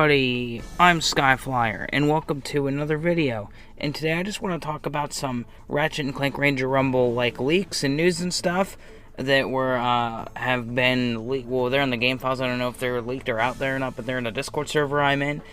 everybody, I'm Skyflyer, and welcome to another video. And today I just want to talk about some Ratchet and Clank Ranger Rumble leaks and news and stuff that have been leaked. Well, they're in the game files. I don't know if they're leaked or out there or not, but they're in the Discord server I'm in.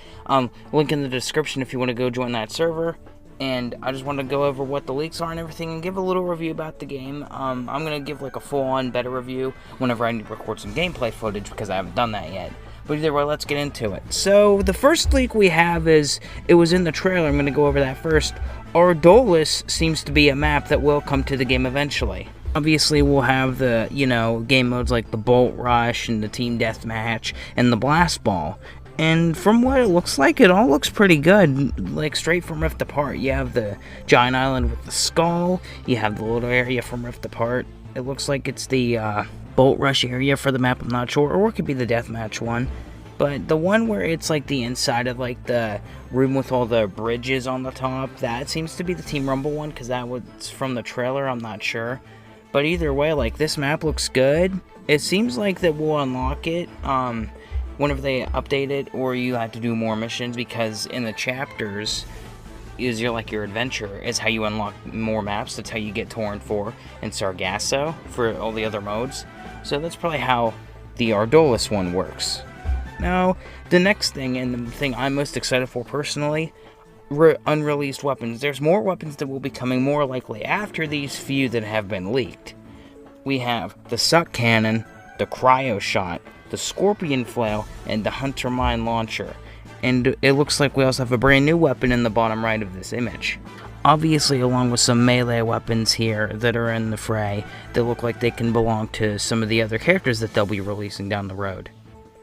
Link in the description if you want to go join that server. And I just want to go over what the leaks are and everything and give a little review about the game. I'm going to give like a full-on better review whenever I need to record some gameplay footage because I haven't done that yet. But either way, let's get into it. So, the first leak we have is, it was in the trailer, I'm going to go over that first. Ardolus seems to be a map that will come to the game eventually. Obviously, we'll have the, game modes like the Bolt Rush and the Team Deathmatch and the Blast Ball. And from what it looks like, it all looks pretty good, like straight from Rift Apart. You have the giant island with the skull, you have the little area from Rift Apart. It looks like it's the Bolt Rush area for the map, I'm not sure, or it could be the Deathmatch one. But the one where it's like the inside of like the room with all the bridges on the top, that seems to be the Team Rumble one, because that was from the trailer, I'm not sure. But either way, like, this map looks good. It seems like that we'll unlock it, whenever they update it, or you have to do more missions, because in the chapters is your adventure is how you unlock more maps. That's how you get Torrent 4 and Sargasso for all the other modes. So that's probably how the Ardolus one works. Now, the next thing, and the thing I'm most excited for personally, unreleased weapons. There's more weapons that will be coming more likely after these few that have been leaked. We have the Suck Cannon, the Cryo Shot, the Scorpion Flail, and the Hunter Mine Launcher. And it looks like we also have a brand new weapon in the bottom right of this image. Obviously, along with some melee weapons here that are in the fray that look like they can belong to some of the other characters that they'll be releasing down the road.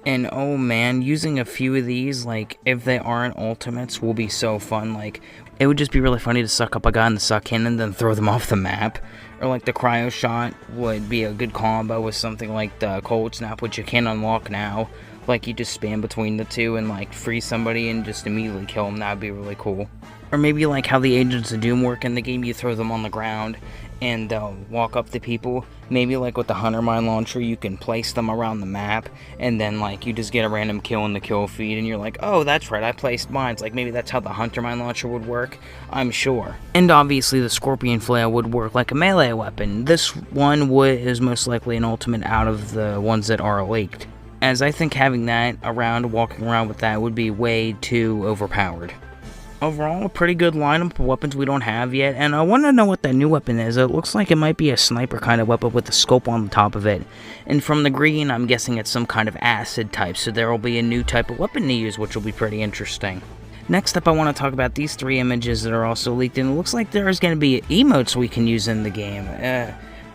And oh man, using a few of these, like, if they aren't ultimates, will be so fun. Like, it would just be really funny to suck up a guy in the Suck Cannon and then throw them off the map. Or like the Cryo Shot would be a good combo with something like the Cold Snap, which you can unlock now. Like, you just spam between the two and like freeze somebody and just immediately kill them. That would be really cool. Or maybe like how the Agents of Doom work in the game, you throw them on the ground and walk up to people. Maybe like with the Hunter Mine Launcher, you can place them around the map, and then like you just get a random kill in the kill feed, and you're like, oh, that's right, I placed mines. Like, maybe that's how the Hunter Mine Launcher would work, I'm sure. And obviously the Scorpion Flail would work like a melee weapon. This one is most likely an ultimate out of the ones that are leaked, as I think having that around, walking around with that, would be way too overpowered. Overall, a pretty good lineup of weapons we don't have yet, and I want to know what that new weapon is. It looks like it might be a sniper kind of weapon with a scope on the top of it. And from the green, I'm guessing it's some kind of acid type, so there will be a new type of weapon to use, which will be pretty interesting. Next up, I want to talk about these three images that are also leaked, and it looks like there's going to be emotes we can use in the game.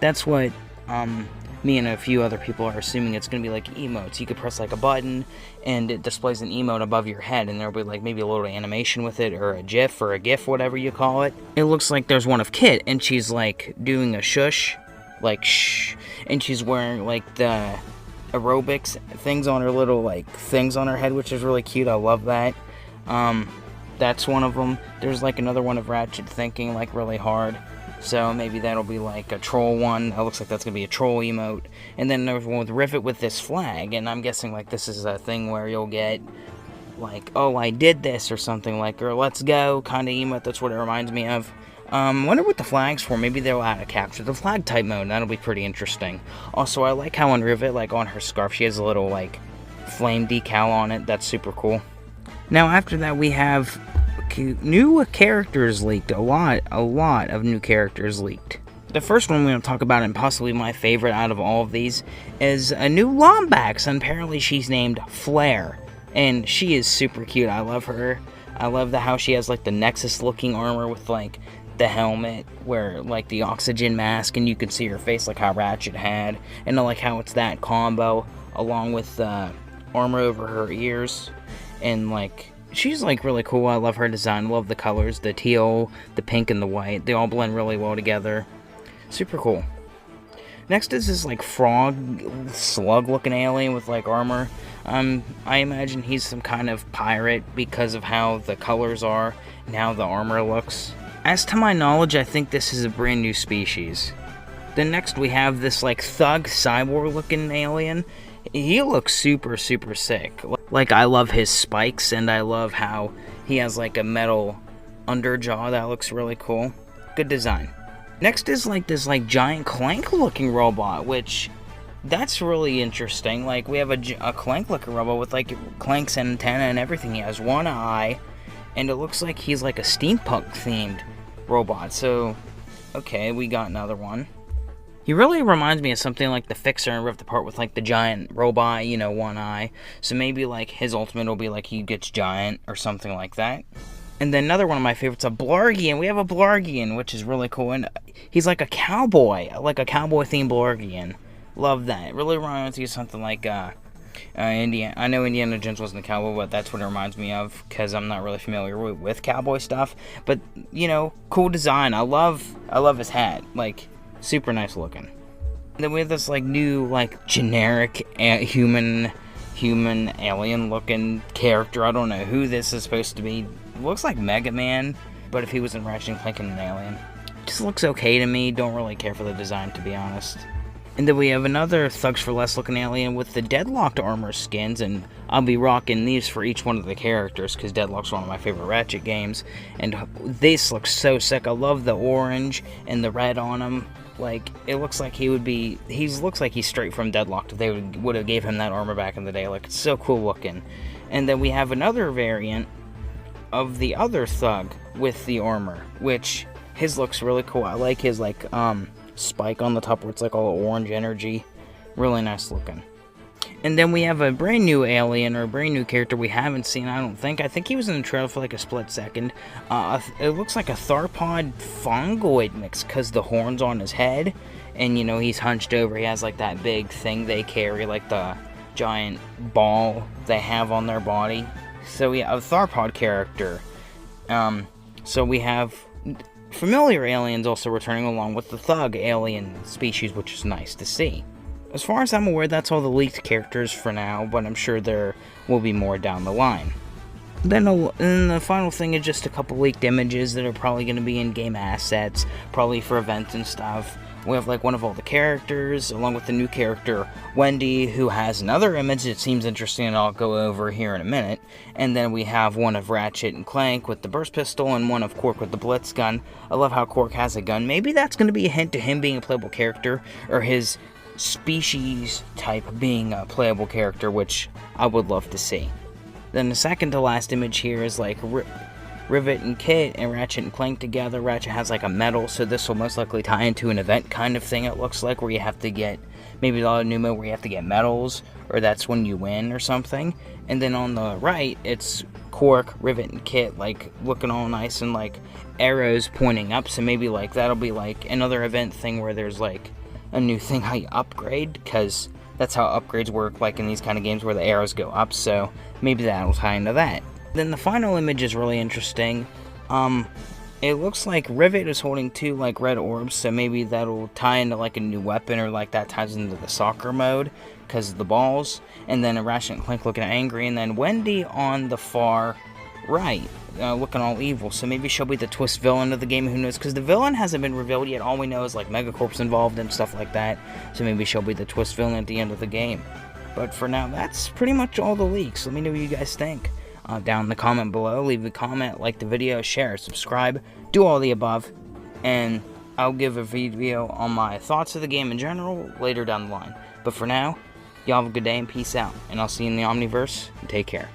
That's what me and a few other people are assuming. It's going to be like emotes. You could press like a button and it displays an emote above your head, and there'll be like maybe a little animation with it, or a GIF or a GIF, whatever you call it. It looks like there's one of Kit, and she's like doing a shush, like shh, and she's wearing like the aerobics things on her little like things on her head, which is really cute. I love that. That's one of them. There's like another one of Ratchet thinking like really hard. So maybe that'll be like a troll one. It looks like that's going to be a troll emote. And then there's one with Rivet with this flag. And I'm guessing like this is a thing where you'll get like, oh, I did this, or something like, or let's go kind of emote. That's what it reminds me of. Wonder what the flag's for. Maybe they'll add a capture the flag type mode. That'll be pretty interesting. Also, I like how on Rivet, like on her scarf, she has a little like flame decal on it. That's super cool. Now after that we have new characters leaked. A lot of new characters leaked. The first one we're going to talk about, and possibly my favorite out of all of these, is a new Lombax, and apparently she's named Flare, and she is super cute. I love her. I love how she has like the Nexus looking armor with like the helmet, where like the oxygen mask, and you can see her face like how Ratchet had, and I like how it's that combo along with armor over her ears, and like she's like really cool. I love her design. Love the colors, the teal, the pink, and the white. They all blend really well together. Super cool. Next is this like frog, slug looking alien with like armor. I imagine he's some kind of pirate because of how the colors are and how the armor looks. As to my knowledge, I think this is a brand new species. Then next we have this like thug cyborg looking alien. he looks super, super sick. Like, I love his spikes, and I love how he has, like, a metal underjaw. That looks really cool. Good design. Next is, like, this, like, giant Clank-looking robot, which, that's really interesting. Like, we have a Clank-looking robot with, like, Clank's antenna and everything. He has one eye, and it looks like he's, like, a steampunk-themed robot. So, okay, we got another one. He really reminds me of something like the Fixer and Rift Apart with, like, the giant robot, you know, one eye. So maybe, like, his ultimate will be, like, he gets giant or something like that. And then another one of my favorites, a Blargian. We have a Blargian, which is really cool. And he's like a cowboy cowboy-themed Blargian. Love that. It really reminds me of something like, Indiana. I know Indiana Jones wasn't a cowboy, but that's what it reminds me of, because I'm not really familiar with cowboy stuff. But, you know, cool design. I love his hat. Like, super nice looking. And then we have this, like, new, like, generic human alien looking character. I don't know who this is supposed to be. Looks like Mega Man, but if he was in Ratchet and Clank and an alien. Just looks okay to me. Don't really care for the design, to be honest. And then we have another Thugs for Less looking alien with the Deadlocked armor skins, and I'll be rocking these for each one of the characters, because Deadlock's one of my favorite Ratchet games. And this looks so sick. I love the orange and the red on him. Like, it looks like he looks like he's straight from Deadlocked if they would have gave him that armor back in the day. Like, it's so cool looking. And then we have another variant of the other Thug with the armor, which his looks really cool. I like his, like, spike on the top where it's like all orange energy. Really nice looking. And then we have a brand new alien, or a brand new character we haven't seen, I don't think. I think he was in the trailer for like a split second. It looks like a Tharpod Fongoid mix, because the horns on his head, and, you know, he's hunched over. He has like that big thing they carry, like the giant ball they have on their body. So we have a Tharpod character. So we have familiar aliens also returning along with the Thug alien species, which is nice to see. As far as I'm aware, that's all the leaked characters for now, but I'm sure there will be more down the line. Then the final thing is just a couple leaked images that are probably going to be in-game assets, probably for events and stuff. We have, like, one of all the characters, along with the new character, Wendy, who has another image that seems interesting, and I'll go over here in a minute. And then we have one of Ratchet and Clank with the burst pistol, and one of Quark with the blitz gun. I love how Quark has a gun. Maybe that's going to be a hint to him being a playable character, or his species type being a playable character, which I would love to see. Then the second to last image here is, like, Rivet and Kit and Ratchet and Clank together. Ratchet has like a medal, so this will most likely tie into an event kind of thing, it looks like, where you have to get, maybe a new mode where you have to get medals, or that's when you win or something. And then on the right, it's Quark, Rivet, and Kit, like, looking all nice and, like, arrows pointing up, so maybe, like, that'll be, like, another event thing where there's, like, a new thing how you upgrade, because that's how upgrades work, like, in these kind of games where the arrows go up, so maybe that'll tie into that. Then the final image is really interesting. It looks like Rivet is holding two, like, red orbs, so maybe that'll tie into, like, a new weapon, or, like, that ties into the soccer mode because of the balls. And then a Ratchet and Clank looking angry, and then Wendy on the far right, looking all evil. So maybe she'll be the twist villain of the game, who knows, because the villain hasn't been revealed yet. All we know is, like, Megacorp's involved and stuff like that, so maybe she'll be the twist villain at the end of the game. But for now, that's pretty much all the leaks. Let me know what you guys think. Down in the comment below, leave a comment, like the video, share, subscribe, do all the above, and I'll give a video on my thoughts of the game in general later down the line. But for now, y'all have a good day and peace out, and I'll see you in the Omniverse, and take care.